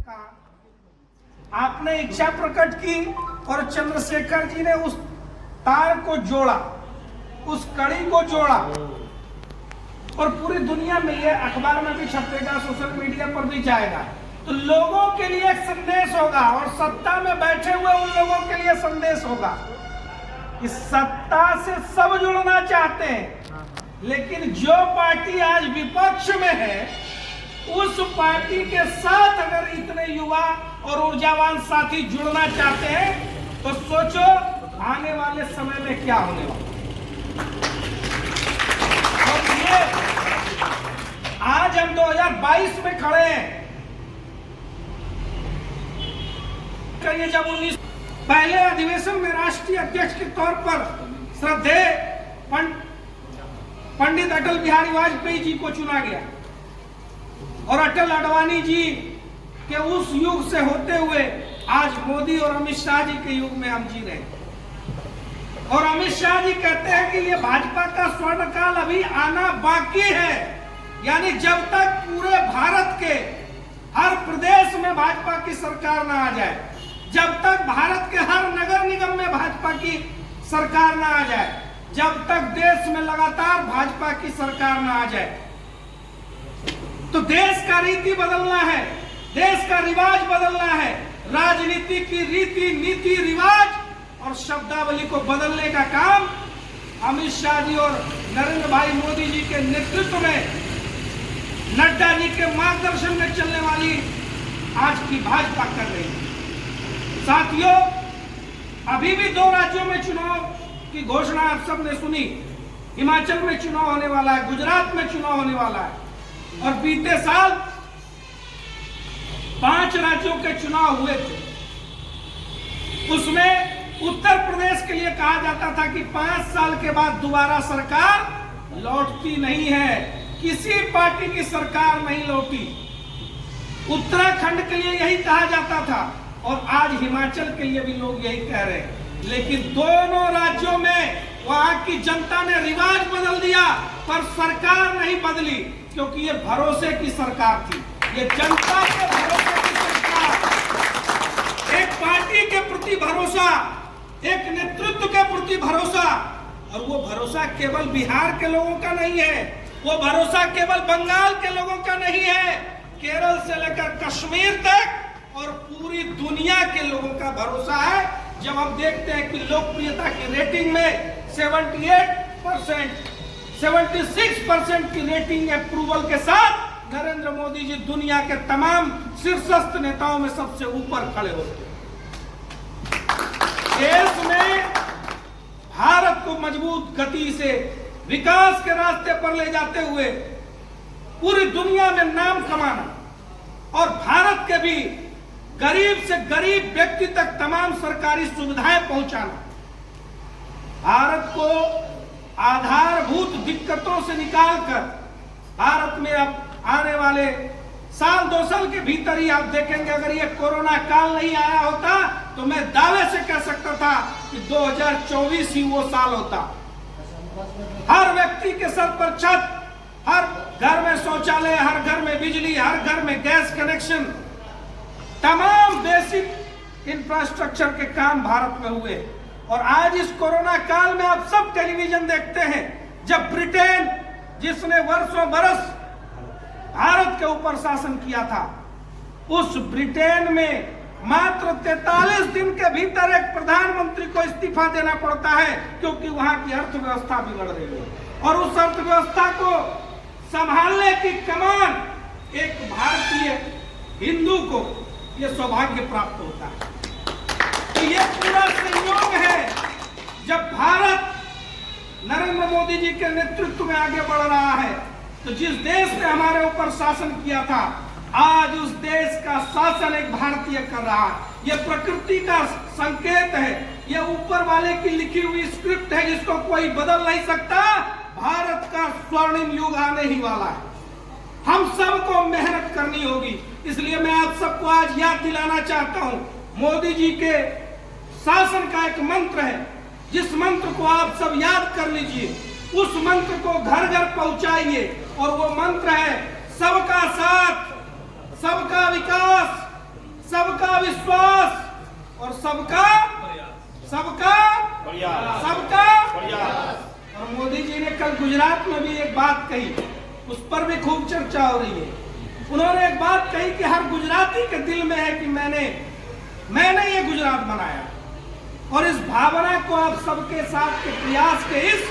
कहा, आपने इच्छा प्रकट की और चंद्रशेखर जी ने उस तार को जोड़ा, उस कड़ी को जोड़ा और पूरी दुनिया में ये अखबार में भी छपेगा, सोशल मीडिया पर भी जाएगा। तो लोगों के लिए एक संदेश होगा और सत्ता में बैठे हुए उन लोगों के लिए संदेश होगा। इस सत्ता से सब जुड़ना चाहते हैं, लेकिन जो पार्टी आज विपक्ष में है उस पार्टी के साथ अगर इतने युवा और ऊर्जावान साथी जुड़ना चाहते हैं तो सोचो आने वाले समय में क्या होने वाला। और ये आज हम 2022 में खड़े हैं। करिए जब 19 पहले अधिवेशन में राष्ट्रीय अध्यक्ष के तौर पर श्रद्धेय पंडित अटल बिहारी वाजपेयी जी को चुना गया और अटल अडवाणी जी के उस युग से होते हुए आज मोदी और अमित शाह जी के युग में हम जी रहे हैं। और अमित शाह जी कहते हैं कि ये भाजपा का स्वर्ण काल अभी आना बाकी है, यानी जब तक पूरे भारत के हर प्रदेश में भाजपा की सरकार ना आ जाए, जब तक भारत के हर नगर निगम में भाजपा की सरकार ना आ जाए, जब तक देश में लगातार भाजपा की सरकार ना आ जाए, तो देश का रीति बदलना है, देश का रिवाज बदलना है। राजनीति की रीति नीति रिवाज और शब्दावली को बदलने का काम अमित शाह जी और नरेंद्र भाई मोदी जी के नेतृत्व में, नड्डा जी के मार्गदर्शन में चलने वाली आज की भाजपा कर रही है। साथियों, अभी भी 2 राज्यों में चुनाव की घोषणा आप सबने सुनी। हिमाचल में चुनाव होने वाला है, गुजरात में चुनाव होने वाला है और बीते साल 5 राज्यों के चुनाव हुए थे। उसमें उत्तर प्रदेश के लिए कहा जाता था कि 5 साल के बाद दोबारा सरकार लौटती नहीं है, किसी पार्टी की सरकार नहीं लौटी। उत्तराखंड के लिए यही कहा जाता था और आज हिमाचल के लिए भी लोग यही कह रहे हैं। लेकिन दोनों राज्यों में वहां की जनता ने रिवाज बदल दिया पर सरकार नहीं बदली, क्योंकि ये भरोसे की सरकार थी, ये जनता के भरोसे की सरकार, एक पार्टी के प्रति भरोसा, एक नेतृत्व के प्रति भरोसा। और वो भरोसा केवल बिहार के लोगों का नहीं है, वो भरोसा केवल बंगाल के लोगों का नहीं है, केरल से लेकर कश्मीर तक और पूरी दुनिया के लोगों का भरोसा है। जब हम देखते हैं कि लोकप्रियता की रेटिंग में 78%, 76% की रेटिंग अप्रूवल के साथ नरेंद्र मोदी जी दुनिया के तमाम शीर्षस्थ नेताओं में सबसे ऊपर खड़े होते हैं। देश में भारत को मजबूत गति से विकास के रास्ते पर ले जाते हुए पूरी दुनिया में नाम कमाना और भारत के भी गरीब से गरीब व्यक्ति तक तमाम सरकारी सुविधाएं पहुंचाना, भारत को आधारभूत दिक्कतों से निकालकर भारत में अब आने वाले साल 2 साल के भीतर ही आप देखेंगे, अगर ये कोरोना काल नहीं आया होता तो मैं दावे से कह सकता था कि 2024 ही वो साल होता। हर व्यक्ति के सर पर छत, हर घर में शौचालय, हर घर में बिजली, हर घर में गैस कनेक्शन, तमाम बेसिक इंफ्रास्ट्रक्चर के काम भारत में हुए। और आज इस कोरोना काल में आप सब टेलीविजन देखते हैं, जब ब्रिटेन जिसने वर्षों बरस भारत के ऊपर शासन किया था, उस ब्रिटेन में मात्र 43 दिन के भीतर एक प्रधानमंत्री को इस्तीफा देना पड़ता है, क्योंकि वहां की अर्थव्यवस्था बिगड़ रही है और उस अर्थव्यवस्था को संभालने की कमान एक भारतीय हिंदू को ये सौभाग्य प्राप्त होता है। तो ये पूरा संयोग है, जब भारत नरेंद्र मोदी जी के नेतृत्व में आगे बढ़ रहा है, तो जिस देश ने हमारे ऊपर शासन किया था, आज उस देश का शासन एक भारतीय कर रहा है। ये प्रकृति का संकेत है, ये ऊपर वाले की लिखी हुई स्क्रिप्ट है जिसको कोई बदल नहीं सकता। भारत का स्वर्णिम युग आने ही वाला है, हम सबको मेहनत करनी होगी। इसलिए मैं आप सबको आज याद दिलाना चाहता हूं, मोदी जी के शासन का एक मंत्र है, जिस मंत्र को आप सब याद कर लीजिए, उस मंत्र को घर घर पहुंचाइए और वो मंत्र है सबका साथ, सबका विकास, खूब चर्चा हो रही है। उन्होंने एक बात कही कि हर गुजराती के दिल में है कि मैंने ये गुजरात बनाया, और इस भावना को आप सबके साथ के प्रयास के इस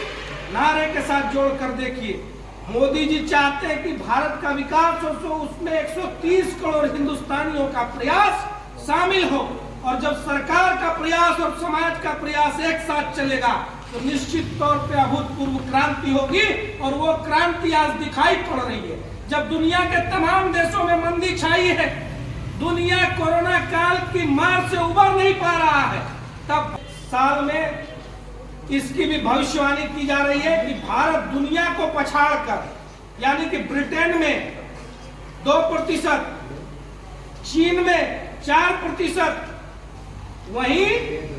नारे के साथ जोड़कर देखिए। मोदी जी चाहते हैं कि भारत का विकास हो, तो उसमें 130 करोड़ हिंदुस्तानियों का प्रयास शामिल हो, और जब सरकार का प्रयास और समाज का प्रयास एक साथ चलेगा तो निश्चित तौर पे अभूतपूर्व क्रांति होगी। और वो क्रांति आज दिखाई पड़ रही है। जब दुनिया के तमाम देशों में मंदी छाई है, दुनिया कोरोना काल की मार से उबर नहीं पा रहा है, तब साल में इसकी भी भविष्यवाणी की जा रही है कि भारत दुनिया को पछाड़कर, यानी कि ब्रिटेन में 2%, चीन में 4%, वहीं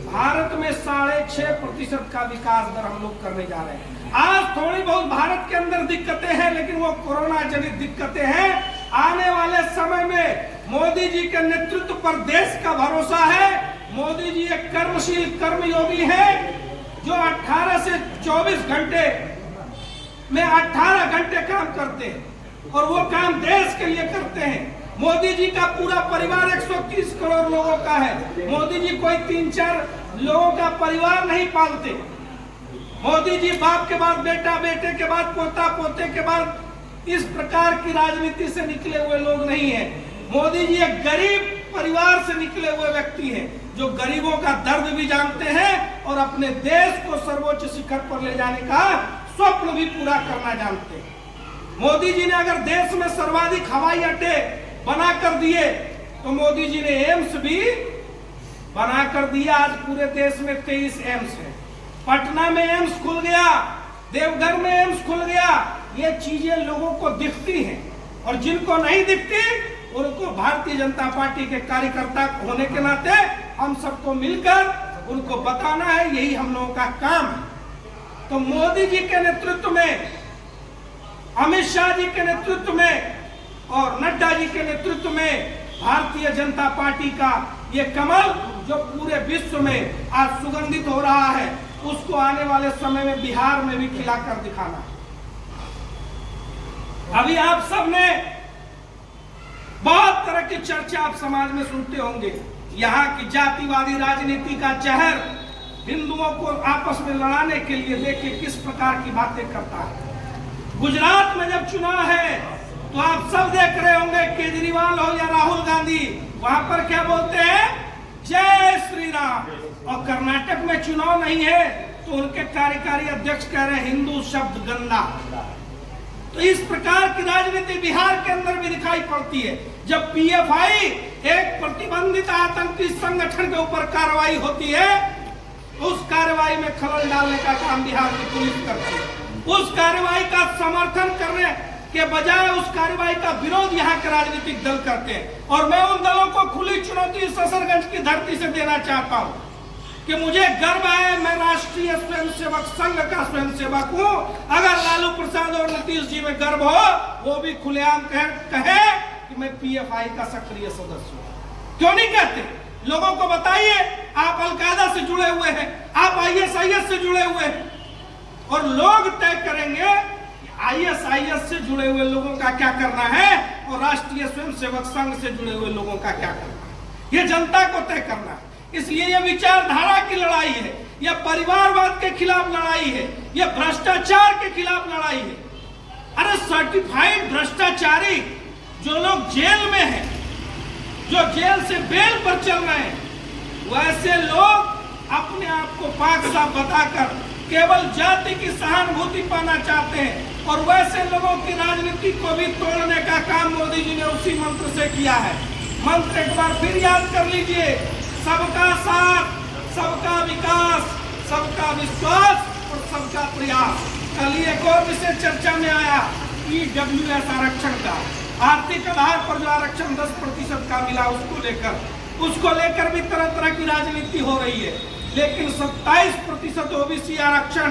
भारत में 6.5% का विकास दर हम लोग करने जा रहे हैं। आज थोड़ी बहुत भारत के अंदर दिक्कतें हैं, लेकिन वो कोरोना जनित दिक्कतें हैं। आने वाले समय में मोदी जी के नेतृत्व पर देश का भरोसा है। मोदी जी एक कर्मशील कर्मयोगी हैं, जो 18 से 24 घंटे में 18 घंटे काम करते हैं, और वो काम देश के लिए करते हैं। मोदी जी का पूरा परिवार 130 करोड़ लोगों का है। मोदी जी कोई 3-4 लोगों का परिवार नहीं पालते। मोदी जी बाप के बाद बेटा, बेटे के बाद पोता, पोते के बाद इस प्रकार की राजनीति से निकले हुए लोग नहीं है। मोदी जी एक गरीब परिवार से निकले हुए व्यक्ति हैं, जो गरीबों का दर्द भी जानते हैं और अपने देश को सर्वोच्च शिखर पर ले जाने का स्वप्न भी पूरा करना जानते हैं। मोदी जी ने अगर देश में सर्वाधिक हवाई अड्डे बना कर दिए, तो मोदी जी ने एम्स भी बना कर दिया। आज पूरे देश में 23 एम्स है। पटना में एम्स खुल गया, देवघर में एम्स खुल गया। ये चीजें लोगों को दिखती हैं, और जिनको नहीं दिखती उनको भारतीय जनता पार्टी के कार्यकर्ता होने के नाते हम सबको मिलकर उनको बताना है, यही हम लोगों का काम है। तो मोदी जी के नेतृत्व में, अमित शाह जी के नेतृत्व में और नड्डा जी के नेतृत्व में भारतीय जनता पार्टी का ये कमल जो पूरे विश्व में आज सुगंधित हो रहा है, उसको आने वाले समय में बिहार में भी खिलाकर दिखाना है। अभी आप सबने बहुत तरह की चर्चा आप समाज में सुनते होंगे। यहाँ की जातिवादी राजनीति का जहर हिंदुओं को आपस में लड़ाने के लिए लेके किस प्रकार की बातें करता है। गुजरात में जब चुनाव है तो आप सब देख रहे होंगे, केजरीवाल हो या राहुल गांधी, वहां पर क्या बोलते हैं, जय श्री राम। और कर्नाटक में चुनाव नहीं है तो उनके कार्यकारी अध्यक्ष कह रहे हैं हिंदू शब्द गंदा। तो इस प्रकार की राजनीति बिहार के अंदर भी दिखाई पड़ती है। जब पीएफआई एक प्रतिबंधित आतंकी संगठन के ऊपर कार्रवाई होती है, उस कार्रवाई में खलल डालने का काम बिहार की पुलिस करती है। उस कार्रवाई का समर्थन करने के बजाय उस कार्रवाई का विरोध यहाँ के राजनीतिक दल करते हैं। और मैं उन दलों को खुली चुनौती ससरगंज की धरती से देना चाहता हूँ कि मुझे गर्व है, मैं राष्ट्रीय स्वयंसेवक संघ का स्वयंसेवक हूँ। अगर लालू प्रसाद और नीतीश जी में गर्व हो, वो भी खुलेआम कहे कि मैं पीएफआई का सक्रिय सदस्य हूँ। क्यों नहीं कहते? लोगों को बताइए, आप अलकायदा से जुड़े हुए हैं, आप आईएसआईएस से जुड़े हुए हैं, और लोग तय करेंगे आईएसआईएस से जुड़े हुए लोगों का क्या करना है और राष्ट्रीय स्वयंसेवक संघ से जुड़े हुए लोगों का क्या करना है। ये जनता को तय करना है। इसलिए ये विचारधारा की लड़ाई है, यह परिवारवाद के खिलाफ लड़ाई है, यह भ्रष्टाचार के खिलाफ लड़ाई है। अरे सर्टिफाइड भ्रष्टाचारी जो लोग जेल में हैं, जो जेल से बेल पर चल रहे हैं, वैसे लोग अपने आप को पाक साफ बताकर केवल जाति की सहानुभूति पाना चाहते हैं। और वैसे लोगों की राजनीति को भी तोड़ने का काम मोदी जी ने उसी मंत्र से किया है। मंत्र एक बार फिर याद कर लीजिए, सबका साथ, सबका विकास, सबका विश्वास और सबका प्रयास। कल एक और विषय चर्चा में आया, ईडब्ल्यूएस आरक्षण का, आर्थिक आधार पर जो आरक्षण 10% का मिला, उसको लेकर भी तरह तरह की राजनीति हो रही है। लेकिन 27% ओबीसी आरक्षण,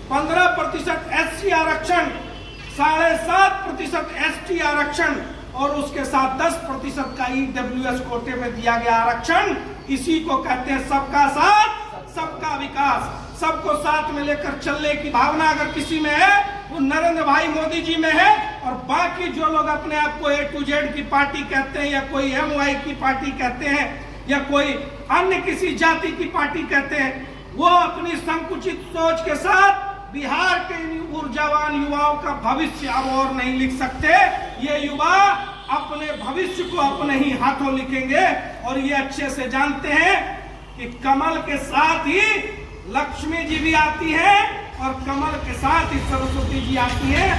15% एससी आरक्षण, 7.5% एसटी आरक्षण और उसके साथ 10% का ईडब्ल्यूएस कोटे में दिया गया आरक्षण, इसी को कहते हैं सबका साथ सबका विकास। सबको साथ में लेकर चलने की भावना अगर किसी में है, वो नरेंद्र भाई मोदी जी में है। और बाकी जो लोग अपने आप को A to Z की पार्टी कहते हैं, या कोई MY की पार्टी कहते हैं, या कोई अन्य किसी जाति की पार्टी कहते हैं, वो अपनी संकुचित सोच के साथ बिहार के ऊर्जावान युवाओं का भविष्य अब और नहीं लिख सकते। ये युवा अपने भविष्य को अपने ही हाथों लिखेंगे, और ये अच्छे से जानते हैं कि कमल के साथ ही लक्ष्मी जी भी आती हैं और कमल के साथ ही सरस्वती जी आती हैं।